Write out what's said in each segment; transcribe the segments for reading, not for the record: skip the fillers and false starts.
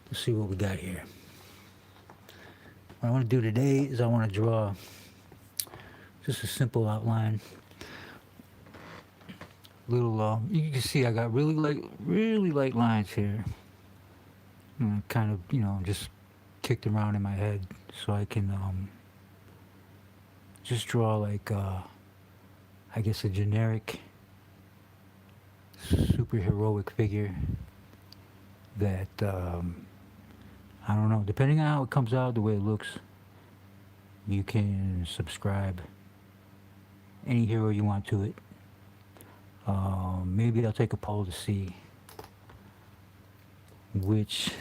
Let's see what we got here. What I want to do today is I want to draw just a simple outline. Little, you can see I got really light lines here. Kind of, just kicked around in my head so I can just draw like, I guess, a generic superheroic figure that, I don't know, depending on how it comes out, the way it looks, you can subscribe any hero you want to it. Maybe I'll take a poll to see which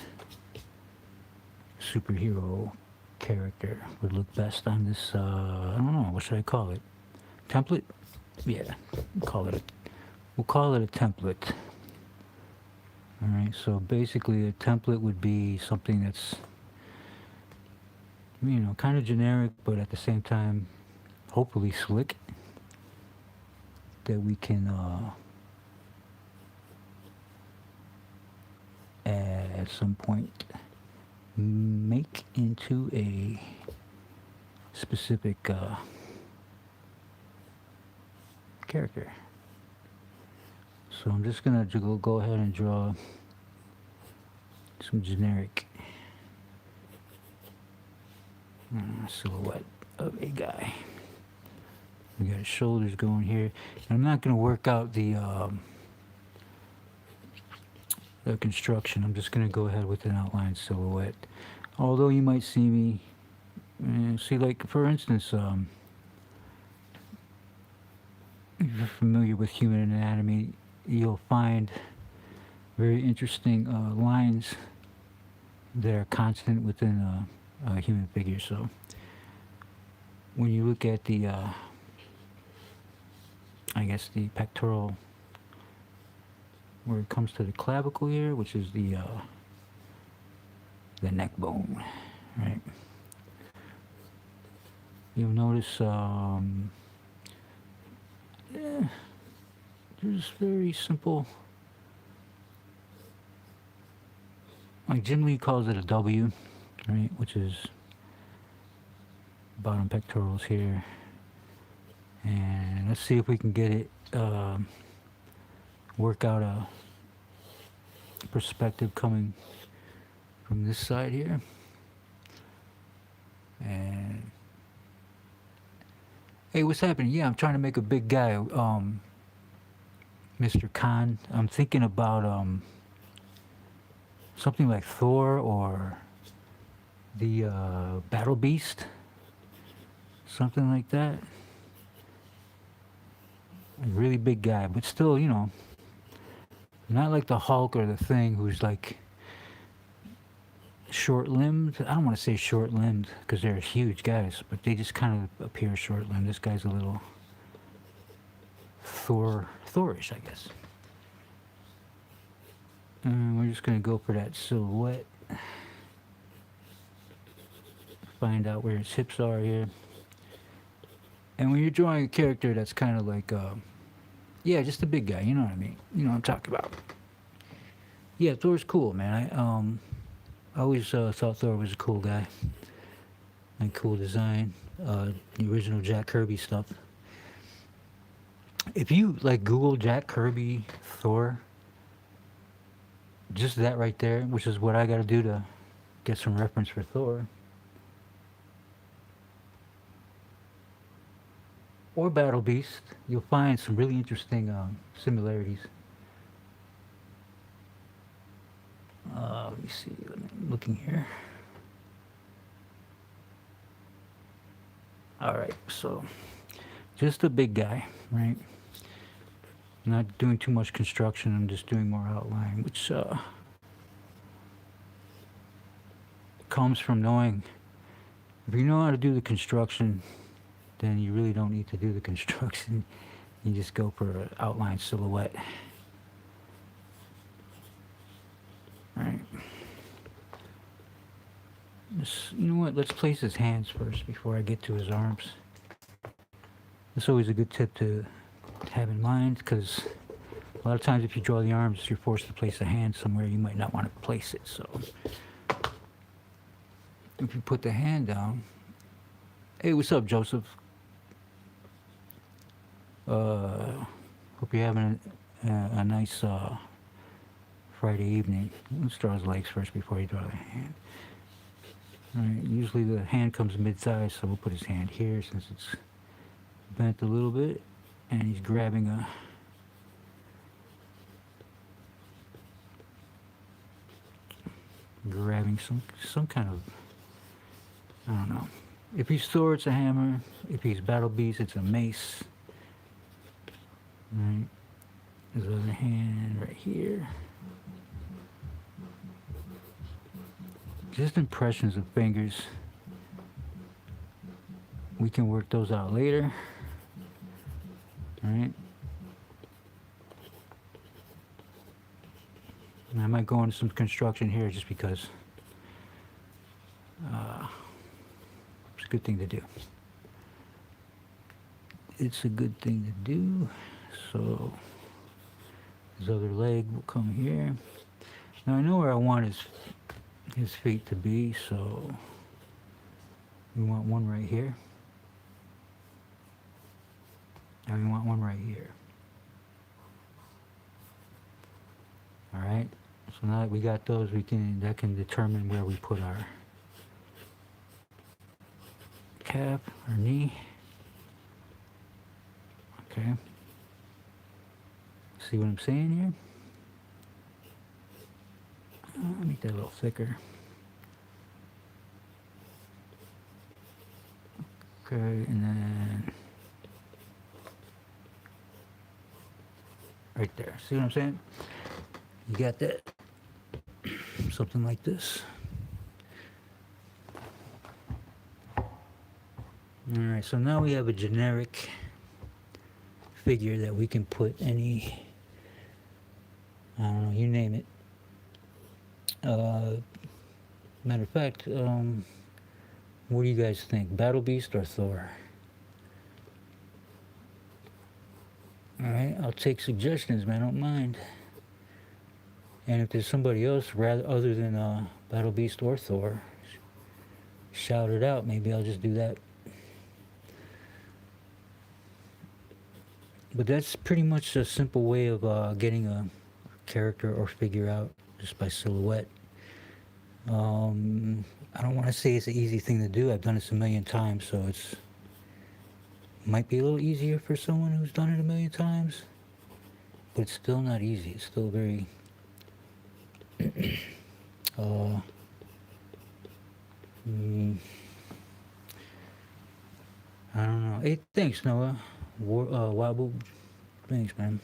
superhero character would look best on this, I don't know, what should I call it? Template? Yeah, we'll call it a template. Alright, so basically a template would be something that's, kind of generic, but at the same time, hopefully slick, that we can at some point make into a specific character. So I'm just gonna go ahead and draw some generic silhouette of a guy. We got his shoulders going here. And I'm not gonna work out the construction. I'm just gonna go ahead with an outline silhouette. Although you might see me see, like, for instance, if you're familiar with human anatomy, you'll find very interesting lines that are constant within a human figure. So when you look at the I guess the pectoral, where it comes to the clavicle here, which is the neck bone, right? You'll notice there's very simple, like Jim Lee calls it a W, right? Which is bottom pectorals here. And let's see if we can get it, work out a perspective coming from this side here. And hey, what's happening? Yeah, I'm trying to make a big guy, Mr. Khan. I'm thinking about something like Thor or the Battle Beast, something like that. A really big guy, but still, not like the Hulk or the Thing, who's like short-limbed. I don't want to say short-limbed because they're huge guys, but they just kind of appear short-limbed. This guy's a little Thorish, I guess. And we're just gonna go for that silhouette. Find out where his hips are here. And when you're drawing a character that's kind of like, yeah, just a big guy, you know what I mean? You know what I'm talking about. Yeah, Thor's cool, man. I always thought Thor was a cool guy. And cool design. The original Jack Kirby stuff. If you, like, Google Jack Kirby Thor, just that right there, which is what I gotta do to get some reference for Thor. Or Battle Beast, you'll find some really interesting similarities. Let me see, I'm looking here. Alright, so just a big guy, right? Not doing too much construction, I'm just doing more outline, which comes from knowing, if you know how to do the construction, then you really don't need to do the construction. You just go for an outline silhouette. Alright. You know what, let's place his hands first before I get to his arms. That's always a good tip to have in mind, because a lot of times if you draw the arms, you're forced to place a hand somewhere you might not want to place it. So if you put the hand down, hey, what's up, Joseph? Hope you're having a nice Friday evening. Let's draw his legs first before you draw the hand. All right, usually the hand comes mid-thigh, so we'll put his hand here since it's bent a little bit, and he's grabbing some kind of, I don't know. If he's Thor, it's a hammer. If he's Battle Beast, it's a mace. All right, his other hand right here. Just impressions of fingers. We can work those out later. All right. And I might go into some construction here just because it's a good thing to do. It's a good thing to do. So his other leg will come here. Now I know where I want his feet to be, so we want one right here. And we want one right here. All right. So now that we got those, that can determine where we put our calf, our knee. Okay. See what I'm saying here? I'll make that a little thicker. Okay, and then right there. See what I'm saying? You got that? Something like this. Alright, so now we have a generic figure that we can put any, I don't know, you name it. Matter of fact, what do you guys think? Battle Beast or Thor? Alright, I'll take suggestions, man, I don't mind. And if there's somebody else other than Battle Beast or Thor, shout it out. Maybe I'll just do that. But that's pretty much a simple way of getting a character or figure out just by silhouette. I don't want to say it's an easy thing to do. I've done this a million times, so it might be a little easier for someone who's done it a million times. But it's still not easy. It's still very... I don't know. Hey, thanks, Noah. Wobble. Thanks, man.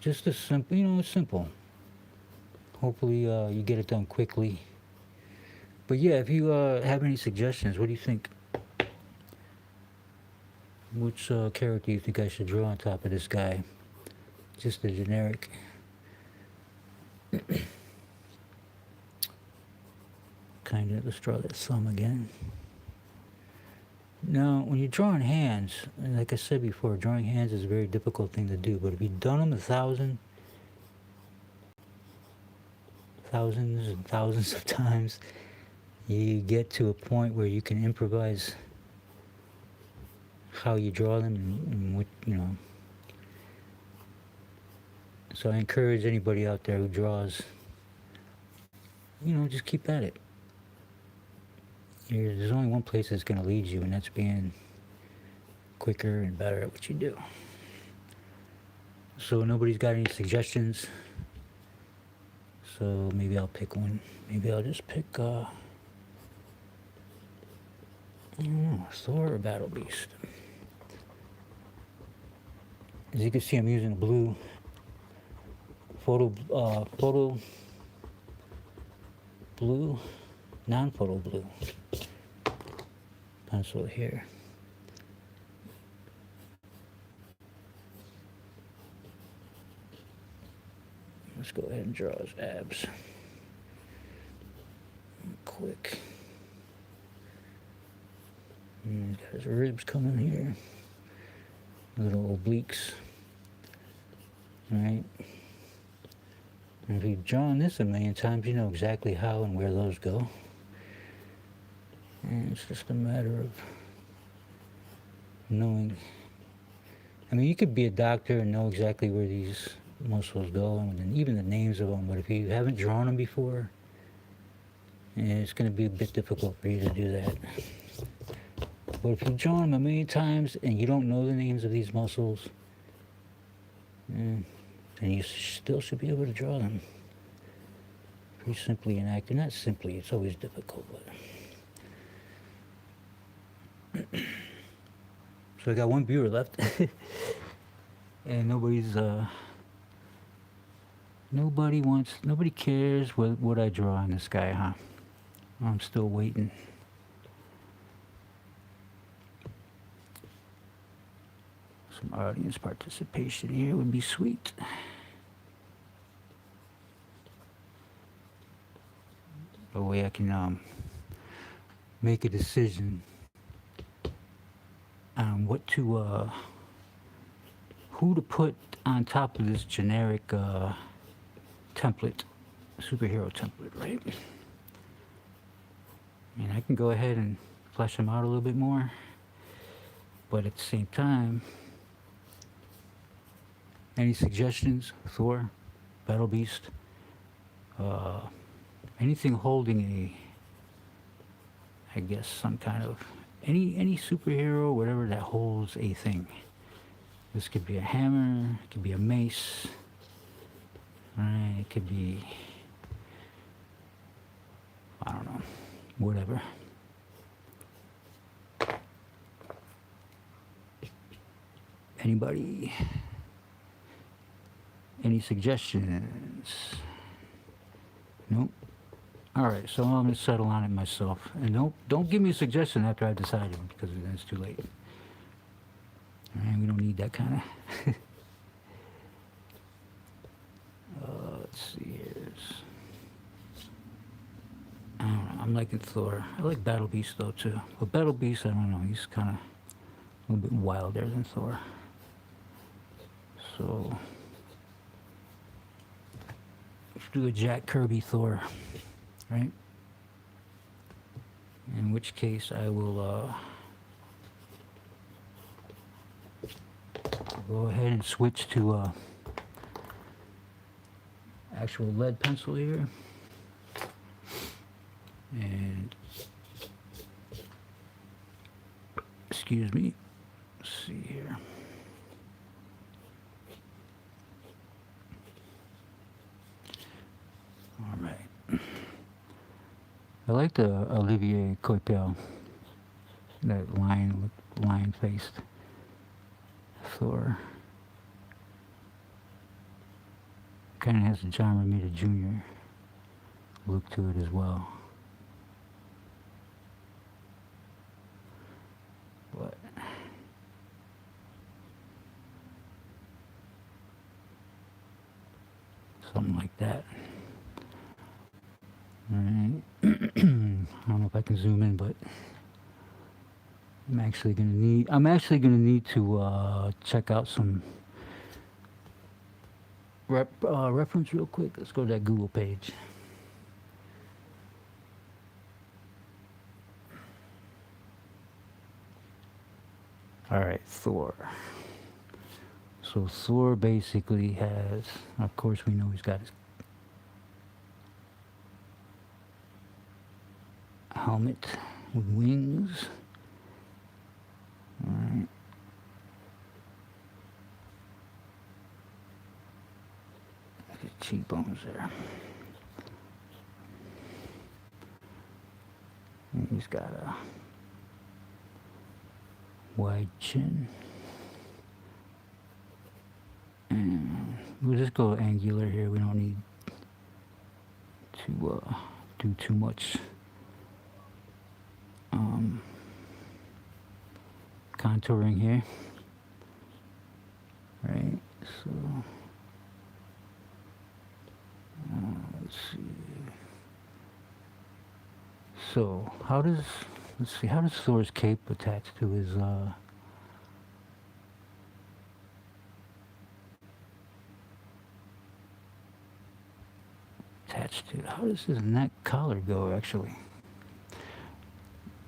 Just a simple, it's simple. Hopefully, you get it done quickly. But yeah, if you have any suggestions, what do you think? Which character do you think I should draw on top of this guy? Just a generic. Kind of, let's draw that thumb again. Now, when you're drawing hands, like I said before, drawing hands is a very difficult thing to do. But if you've done them thousands and thousands of times, you get to a point where you can improvise how you draw them and what, So I encourage anybody out there who draws, just keep at it. There's only one place that's going to lead you, and that's being quicker and better at what you do. So nobody's got any suggestions. So maybe I'll pick one. Maybe I'll just pick, I don't know, Thor or Battle Beast. As you can see, I'm using a blue non-photo blue pencil here. Let's go ahead and draw his abs. Quick. And he's got his ribs coming here. Little obliques. Alright. And if you've drawn this a million times, you know exactly how and where those go. And it's just a matter of knowing. I mean, you could be a doctor and know exactly where these muscles go and even the names of them, but if you haven't drawn them before, it's going to be a bit difficult for you to do that. But if you've drawn them a million times and you don't know the names of these muscles, then you still should be able to draw them. Pretty simply and accurate. Not simply, it's always difficult, but... So I got one viewer left. And nobody cares what I draw on this guy, huh? I'm still waiting. Some audience participation here would be sweet. A way I can make a decision on who to put on top of this generic template, superhero template, right? And I can go ahead and flesh them out a little bit more, but at the same time, any suggestions? Thor, Battle Beast, anything holding I guess some kind of any superhero, whatever that holds a thing. This could be a hammer, it could be a mace, right? It could be, I don't know, whatever. Anybody? Any suggestions? Nope. All right, so I'm gonna settle on it myself, and don't give me a suggestion after I've decided, because then it's too late. All right, we don't need that kind of. Let's see here. I don't know. I'm liking Thor. I like Battle Beast though too. But Battle Beast, I don't know. He's kind of a little bit wilder than Thor. So let's do a Jack Kirby Thor, right? In which case I will go ahead and switch to actual lead pencil here. And excuse me, let's see here. All right. I like the Olivier Coipel, that lion-faced Thor. Kind of has a John Romita Jr. look to it as well. But something like that. All right. I don't know if I can zoom in, but I'm actually gonna need to check out some reference real quick. Let's go to that Google page. All right, Thor. So Thor basically has, of course we know he's got his helmet with wings. All right. His cheekbones there. And he's got a wide chin. And we'll just go angular here. We don't need to do too much contouring here. Right, so let's see. So how does Thor's cape attach to his how does his neck collar go actually?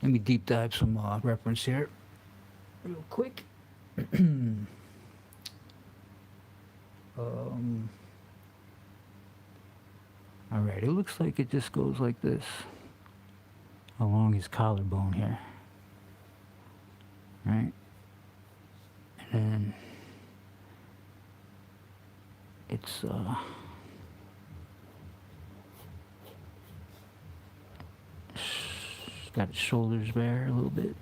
Let me deep dive some reference here real quick. All right, it looks like it just goes like this along his collarbone here, right? And then it's got his shoulders bare a little bit,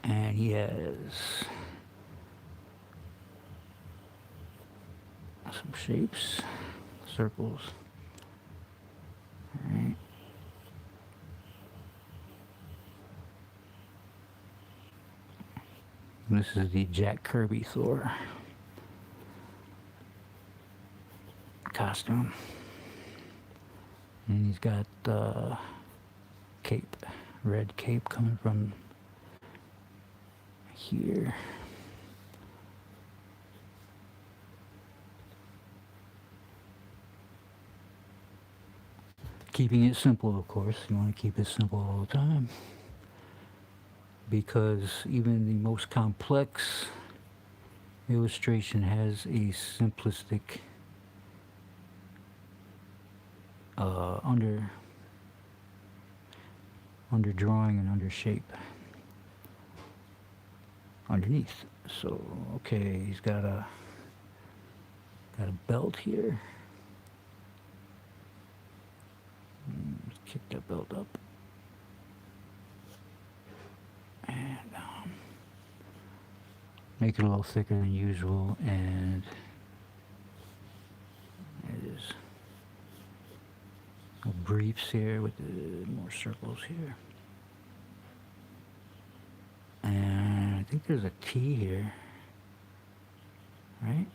and he has some shapes, circles. All right. This is the Jack Kirby Thor costume. And he's got the cape, red cape coming from here. Keeping it simple, of course. You want to keep it simple all the time, because even the most complex illustration has a simplistic under drawing and under shape underneath. So okay, he's got a belt here. Let's kick that belt up. And make it a little thicker than usual, and there it is. Briefs here with the more circles here. And I think there's a T here, right?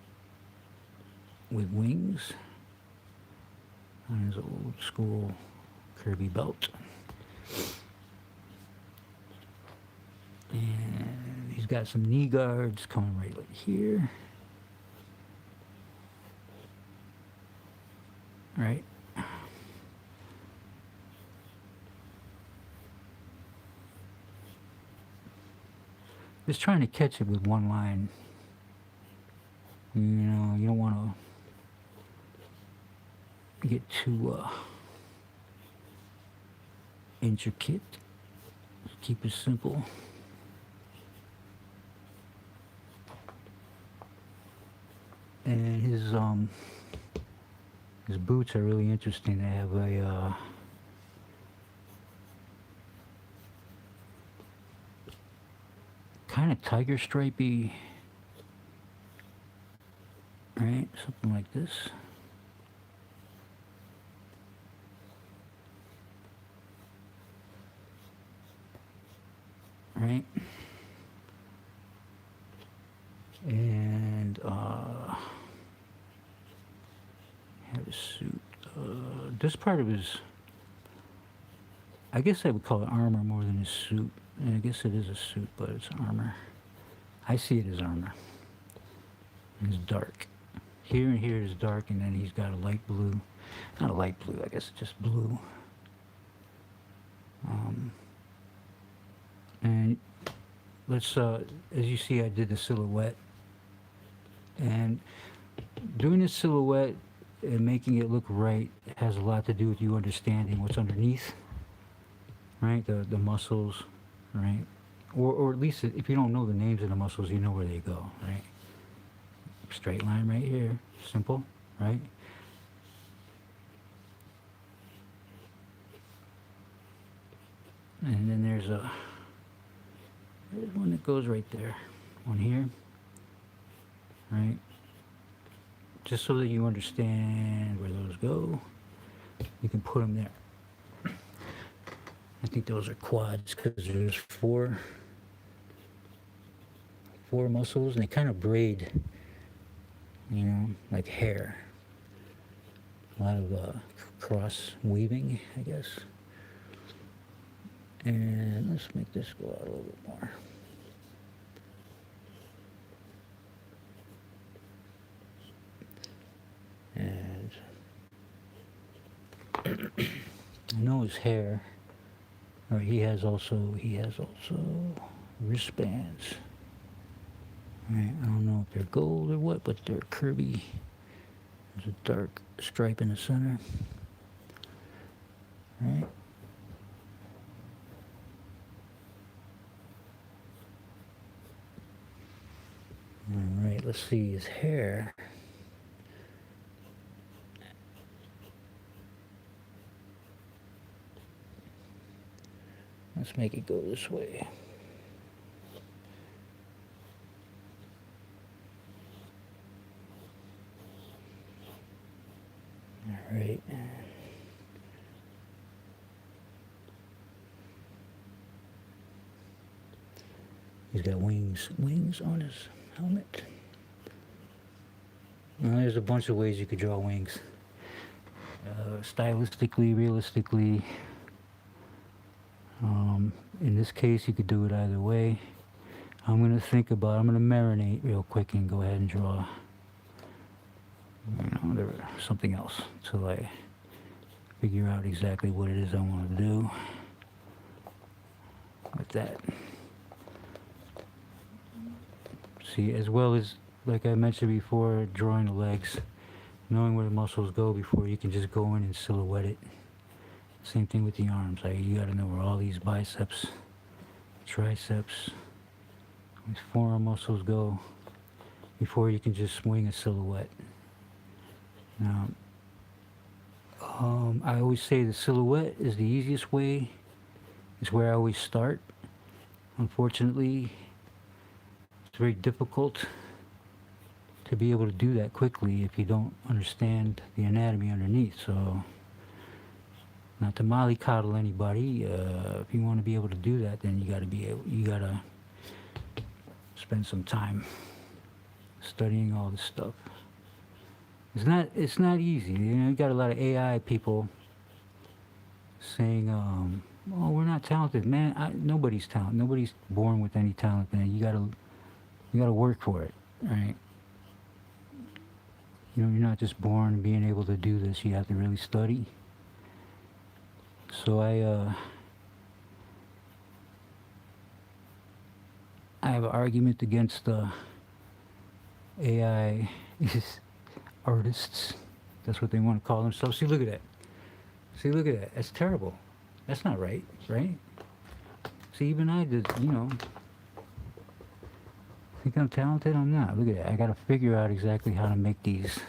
With wings on his old school Kirby belt. And he's got some knee guards coming right like here. Right? Just trying to catch it with one line. You know, you don't want to get too intricate. Keep it simple. And his boots are really interesting. They have a kind of tiger stripey, right? Something like this. Right? And have a suit. This part of his, I guess I would call it armor more than his suit. And I guess it is a suit, but it's armor. I see it as armor. It's dark. Here and here is dark, and then he's got a light blue. Not a light blue, I guess it's just blue. And let's, as you see, I did the silhouette. And doing the silhouette and making it look right has a lot to do with you understanding what's underneath, right? The muscles, right? Or at least if you don't know the names of the muscles, you know where they go, right? Straight line right here, simple, right? And then there's one that goes right there, one here, right? Just so that you understand where those go, you can put them there. I think those are quads because there's four muscles, and they kind of braid, you know, like hair. A lot of cross weaving, I guess. And let's make this go out a little bit more. And I know his hair Or he has also wristbands. Right, I don't know if they're gold or what, but they're Kirby. There's a dark stripe in the center. Right. All right, let's see his hair. Let's make it go this way. All right. He's got wings on his helmet. Well, there's a bunch of ways you could draw wings. Stylistically, realistically. In this case, you could do it either way. I'm going to marinate real quick and go ahead and draw something else till I figure out exactly what it is I want to do with that. See, as well as, like I mentioned before, drawing the legs, knowing where the muscles go before you can just go in and silhouette it. Same thing with the arms. You got to know where all these biceps, triceps, these forearm muscles go before you can just swing a silhouette. Now, I always say the silhouette is the easiest way. It's where I always start. Unfortunately, it's very difficult to be able to do that quickly if you don't understand the anatomy underneath. So, not to mollycoddle anybody. If you want to be able to do that, then you gotta spend some time studying all this stuff. It's not easy. You got a lot of AI people saying, "Oh, we're not talented, man." Nobody's talented. Nobody's born with any talent, man. You gotta work for it, right? You're not just born being able to do this. You have to really study. So I have an argument against AI artists. That's what they want to call themselves. See, look at that. That's terrible. That's not right, right? See, even I did, think I'm talented? I'm not. Look at that. I got to figure out exactly how to make these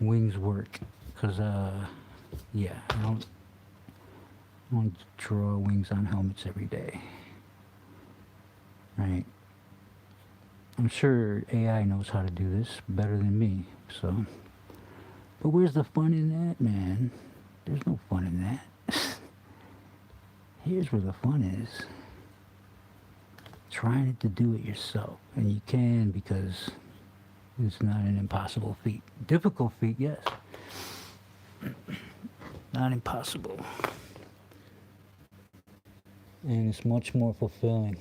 wings work. Because, yeah, I don't draw wings on helmets every day. Right? I'm sure AI knows how to do this better than me, so. But where's the fun in that, man? There's no fun in that. Here's where the fun is. Trying to do it yourself. And you can, because it's not an impossible feat. Difficult feat, yes. Not impossible. And it's much more fulfilling.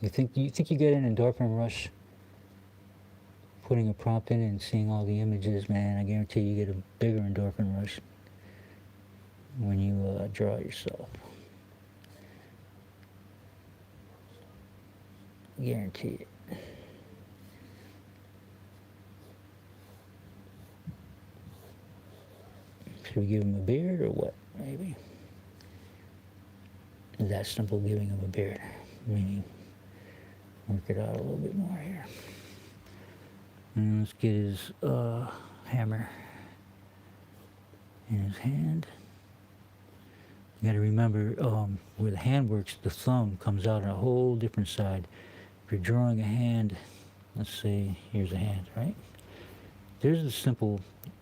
You think you get an endorphin rush putting a prompt in and seeing all the images, man? I guarantee you get a bigger endorphin rush when you draw yourself. Guarantee it. Should we give him a beard or what? Maybe. Is that simple, giving him a beard? Maybe work it out a little bit more here. And let's get his hammer in his hand. You gotta remember where the hand works, the thumb comes out on a whole different side. If you're drawing a hand, let's say here's a hand, right? There's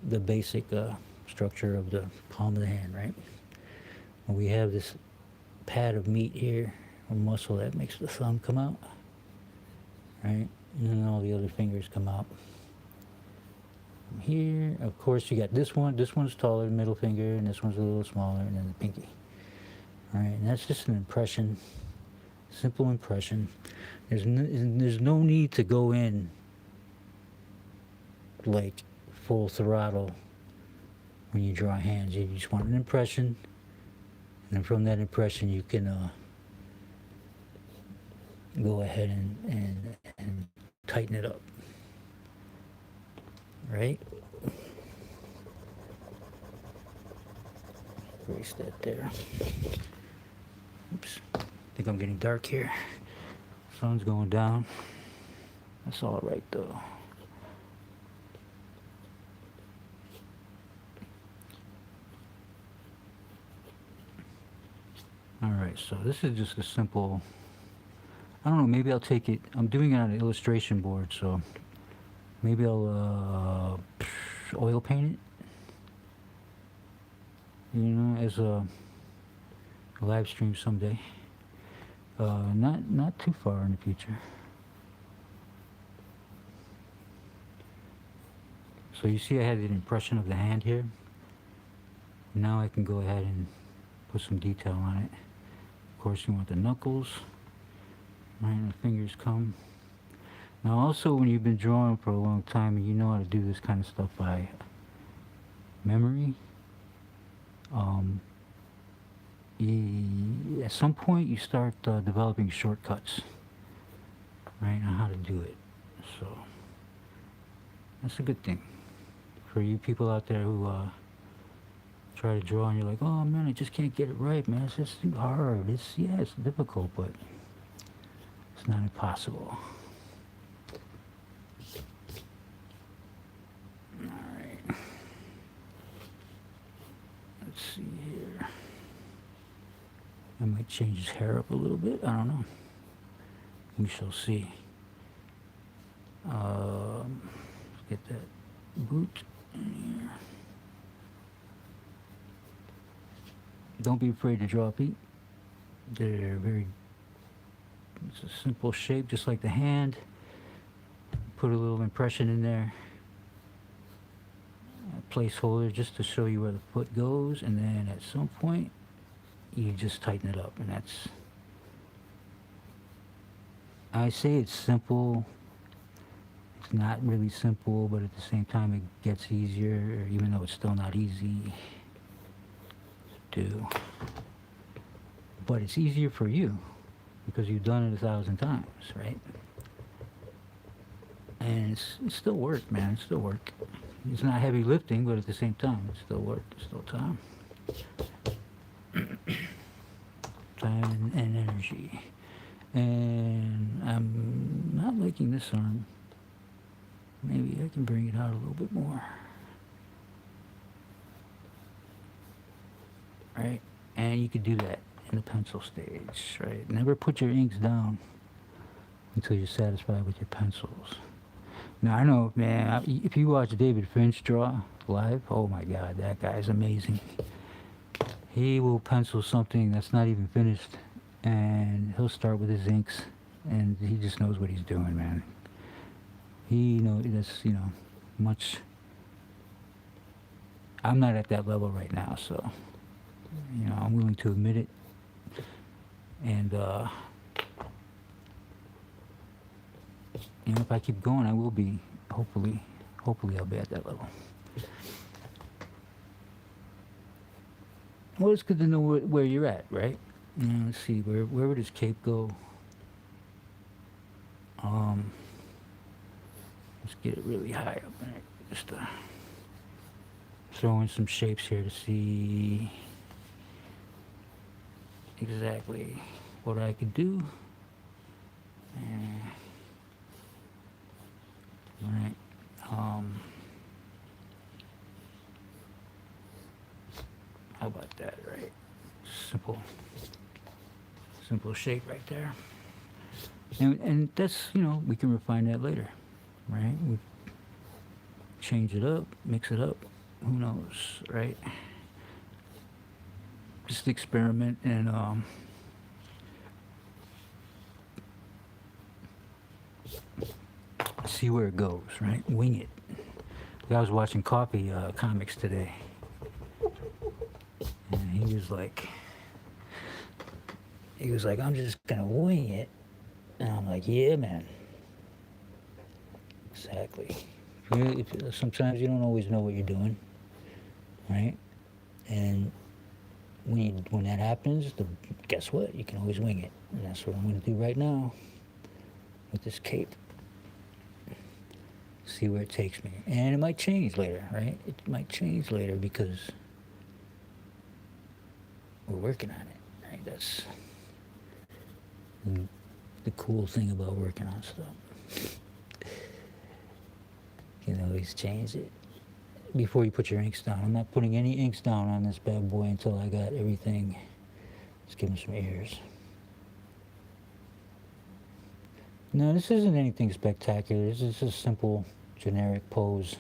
the basic structure of the palm of the hand, right? And we have this pad of meat here, or muscle that makes the thumb come out, right? And then all the other fingers come out. From here, of course, you got this one. This one's taller, middle finger, and this one's a little smaller, and then the pinky. All right, and that's just an impression, simple impression. There's no need to go in like full throttle when you draw hands. You just want an impression, And from that impression, you can go ahead and tighten it up, right? Erase that there. Oops. I think I'm getting dark here. Sun's going down. That's all right though. All right, so this is just a simple, I don't know, maybe I'll take it, I'm doing it on an illustration board, so maybe I'll oil paint it, as a live stream someday. Not too far in the future. So you see I had an impression of the hand here. Now I can go ahead and put some detail on it. Of course, you want the knuckles, right, and the fingers come. Now also, when you've been drawing for a long time and you know how to do this kind of stuff by memory, at some point you start developing shortcuts, right, on how to do it. So that's a good thing for you people out there who try to draw and you're like, oh man, I just can't get it right, man. It's just too hard. It's difficult, but it's not impossible. All right. Let's see here. I might change his hair up a little bit. I don't know. We shall see. Get that boot in here. Don't be afraid to draw feet. They're it's a simple shape, just like the hand. Put a little impression in there. A placeholder just to show you where the foot goes, and then at some point, you just tighten it up, and that's... I say it's simple. It's not really simple, but at the same time, it gets easier, even though it's still not easy to do. But it's easier for you because you've done it 1,000 times, right? And it's still work, man. It's still work. It's not heavy lifting, but at the same time, it's still work. It's still time. Time and energy. And I'm not liking this arm. Maybe I can bring it out a little bit more. Right? And you could do that in the pencil stage, right? Never put your inks down until you're satisfied with your pencils. Now, I know, man, if you watch David Finch draw live, oh my God, that guy's amazing. He will pencil something that's not even finished, and he'll start with his inks, and he just knows what he's doing, man. He knows, that's, much... I'm not at that level right now, so, I'm willing to admit it. And, if I keep going, I will be, hopefully I'll be at that level. Well, it's good to know where you're at, right? Let's see, where would his cape go? Let's get it really high up there. Just throw in some shapes here to see exactly what I could do. All right. How about that, right? Simple shape right there. And that's, we can refine that later, right? We change it up, mix it up, who knows, right? Just experiment and see where it goes, right? Wing it. I was watching Coffee comics today, and he was like, I'm just gonna wing it. And I'm like, yeah, man. Exactly. Sometimes you don't always know what you're doing, right? And when that happens, guess what? You can always wing it. And that's what I'm going to do right now with this cape. See where it takes me. And it might change later, right? It might change later because we're working on it, right? That's the cool thing about working on stuff. You can always change it before you put your inks down. I'm not putting any inks down on this bad boy until I got everything. Let's give him some ears. No, this isn't anything spectacular. This is just a simple, generic pose,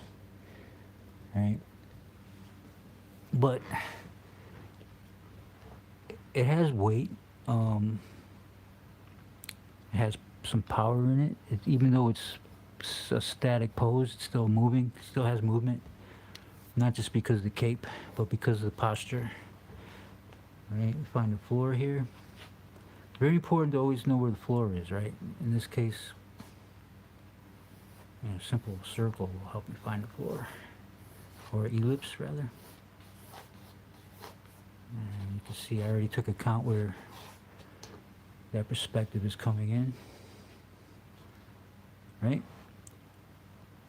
right? But it has weight. It has some power in it. Even though it's a static pose, it's still moving. It still has movement. Not just because of the cape, but because of the posture. Right? Find the floor here. Very important to always know where the floor is, right? In this case, a simple circle will help me find the floor. Or ellipse, rather. And you can see I already took account where that perspective is coming in. Right?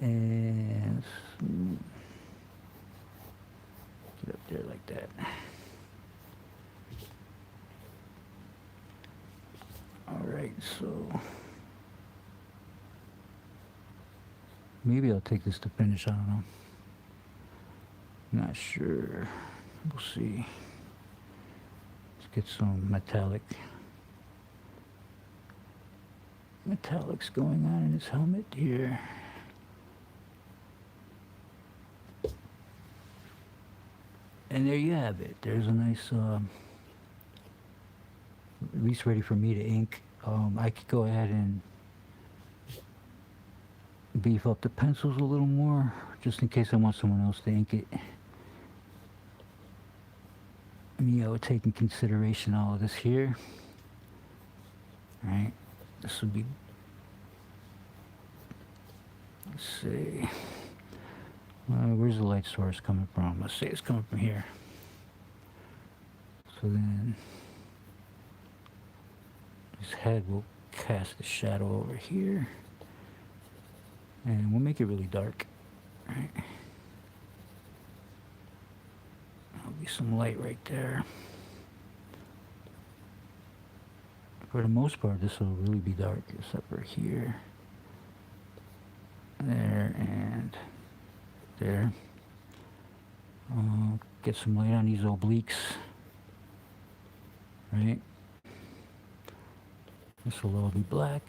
And get up there like that. Alright, so maybe I'll take this to finish, I don't know. Not sure. We'll see. Let's get some metallics going on in his helmet here. And there you have it. There's a nice, at least ready for me to ink. I could go ahead and beef up the pencils a little more, just in case I want someone else to ink it. I would take in consideration all of this here. Right? This would be, let's see, where's the light source coming from? Let's say it's coming from here. So then his head will cast a shadow over here, and we'll make it really dark. Right? There'll be some light right there. For the most part, this will really be dark, except for here, there, and there. Get some light on these obliques, right? This will all be black.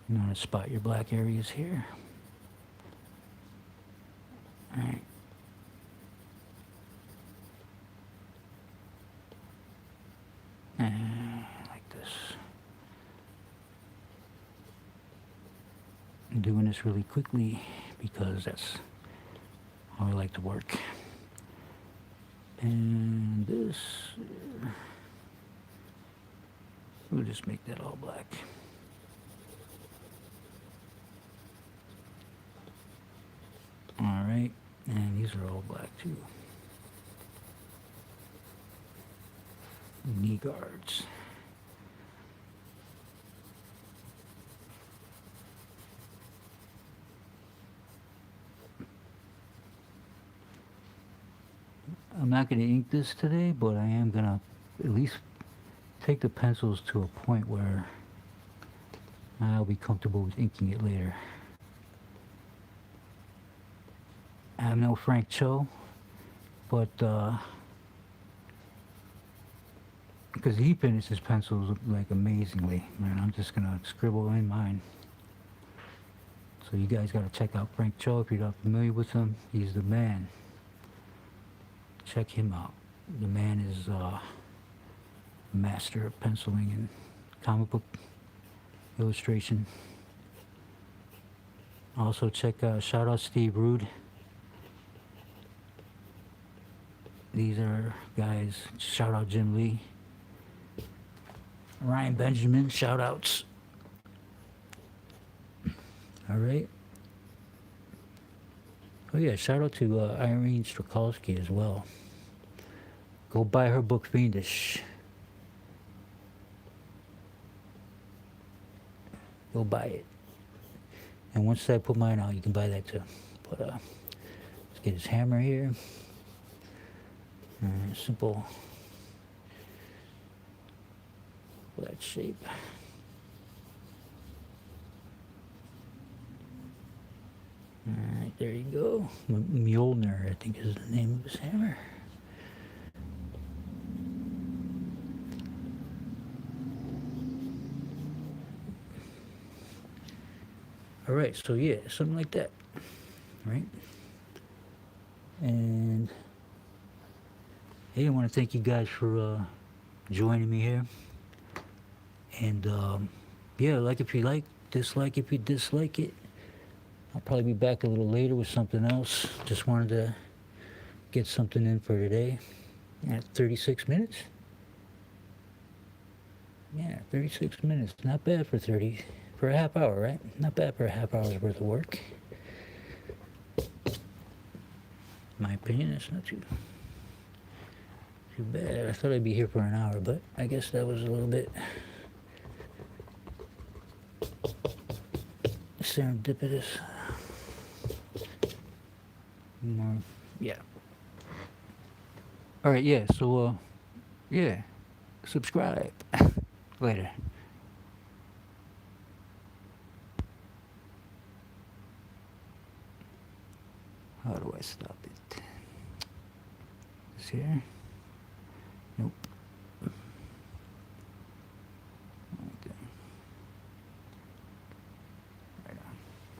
You know how to spot your black areas here. All right. And like this. I'm doing this really quickly because that's how I like to work. And this, we'll just make that all black. All right, and these are all black too. Knee guards. I'm not going to ink this today, but I am going to at least take the pencils to a point where I'll be comfortable with inking it later. I'm no Frank Cho, but because he finishes his pencils like amazingly, man, I'm just gonna scribble in mine. So you guys gotta check out Frank Cho if you're not familiar with him. He's the man. Check him out. The man is a master of penciling and comic book illustration. Also check shout out Steve Rude. These are guys. Shout out Jim Lee. Ryan Benjamin, shout outs. All right. Oh yeah, shout out to Irene Strakalski as well. Go buy her book, Fiendish. Go buy it. And once I put mine out, you can buy that too. But let's get his hammer here. Simple flat shape. Alright, there you go. Mjolnir, I think is the name of his hammer. Alright, so yeah, something like that. Right? And hey, I want to thank you guys for joining me here. And yeah, like if you like, dislike if you dislike it. I'll probably be back a little later with something else. Just wanted to get something in for today. Yeah, 36 minutes. Yeah, 36 minutes. Not bad for a half hour, right? Not bad for a half hour's worth of work. My opinion, it's not too bad. I thought I'd be here for an hour, but I guess that was a little bit serendipitous. Yeah. All right, yeah, so, yeah, subscribe. Later. How do I stop it? Is here? Nope.